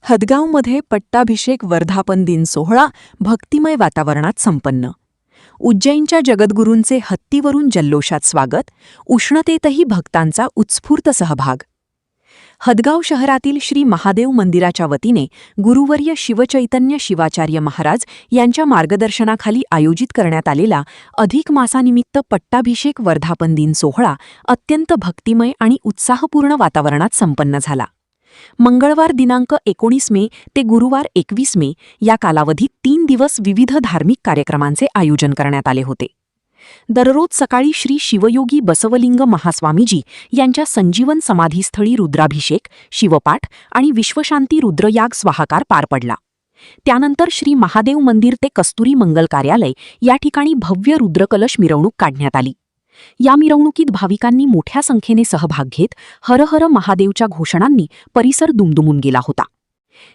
हदगावमध्ये पट्टाभिषेक वर्धापन दिन सोहळा भक्तिमय वातावरणात संपन्न. उज्जैनच्या जगद्गुरूंचे हत्तीवरून जल्लोषात स्वागत, उष्णतेतही भक्तांचा उत्स्फूर्त सहभाग. हदगाव शहरातील श्री महादेव मंदिराच्या वतीने गुरुवर्य शिवचैतन्य शिवाचार्य महाराज यांच्या मार्गदर्शनाखाली आयोजित करण्यात आलेला अधिक मासानिमित्त पट्टाभिषेक वर्धापन दिन सोहळा अत्यंत भक्तिमय आणि उत्साहपूर्ण वातावरणात संपन्न झाला. मंगळवार दिनांक 19 मे ते गुरुवार 21 मे या कालावधीत 3 दिवस विविध धार्मिक कार्यक्रमांचे आयोजन करण्यात आले होते. दररोज सकाळी श्री शिवयोगी बसवलिंग महास्वामीजी यांच्या संजीवन समाधीस्थळी रुद्राभिषेक, शिवपाठ आणि विश्वशांती रुद्रयाग स्वाहाकार पार पडला. त्यानंतर श्री महादेव मंदिर ते कस्तुरी मंगल कार्यालय या ठिकाणी भव्य रुद्रकलश मिरवणूक काढण्यात आली. या मिरवणुकीत भाविकांनी मोठ्या संख्येने सहभाग घेत हर हर महादेवच्या घोषणांनी परिसर दुमदुमून गेला होता.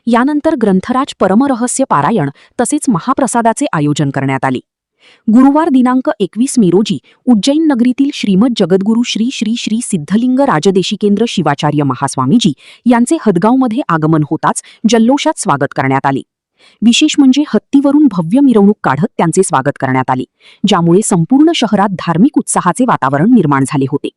यानंतर ग्रंथराज परमरहस्य पारायण तसेच महाप्रसादाचे आयोजन करण्यात आले. गुरुवार दिनांक 21 मे रोजी उज्जैन नगरीतील श्रीमद जगद्गुरू श्री श्री श्री सिद्धलिंग राजदेशिकेंद्र शिवाचार्य महास्वामीजी यांचे हदगावमध्ये आगमन होताच जल्लोषात स्वागत करण्यात आले. विशेष म्हणजे हत्तीवरून भव्य मिरवणूक काढत त्यांचे स्वागत करण्यात आले, ज्यामुळे संपूर्ण शहरात धार्मिक उत्साहाचे वातावरण निर्माण झाले होते.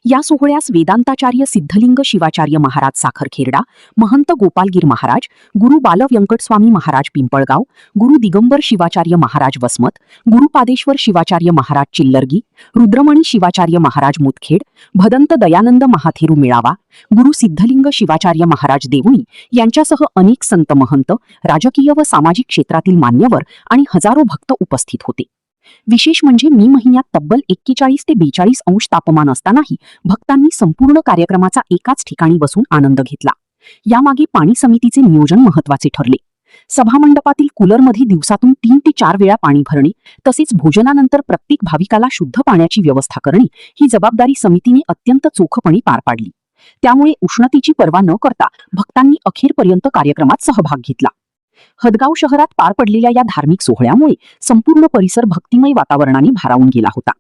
या सोहळ्यास वेदांताचार्य सिद्धलिंग शिवाचार्य महाराज साखरखेरडा, महंत गोपालगीर महाराज, गुरु बाल व्यंकटस्वामी महाराज पिंपळगाव, गुरु दिगंबर शिवाचार्य महाराज वसमत, गुरु पादेश्वर शिवाचार्य महाराज चिल्लरगी, रुद्रमणी शिवाचार्य महाराज मुदखेड, भदंत दयानंद महाथेरू मेळावा, गुरु सिद्धलिंग शिवाचार्य महाराज देवणी यांच्यासह अनेक संत महंत, राजकीय व सामाजिक क्षेत्रातील मान्यवर आणि हजारो भक्त उपस्थित होते. विशेष म्हणजे मे महिन्यात तब्बल 41 ते 42 अंश तापमान असतानाही भक्तांनी संपूर्ण कार्यक्रमाचा एकाच ठिकाणी बसून आनंद घेतला. यामागे पाणी समितीचे नियोजन महत्त्वाचे ठरले. सभामंडपातील कूलरमध्ये दिवसातून 3 ते 4 वेळा पाणी भरणे तसेच भोजनानंतर प्रत्येक भाविकाला शुद्ध पाण्याची व्यवस्था करणे ही जबाबदारी समितीने अत्यंत चोखपणे पार पाडली. त्यामुळे उष्णतेची पर्वा न करता भक्तांनी अखेरपर्यंत कार्यक्रमात सहभाग घेतला. हदगाव शहरात पार पडलेल्या या धार्मिक सोहळ्यामुळे संपूर्ण परिसर भक्तिमय वातावरणाने भारावून गेला होता.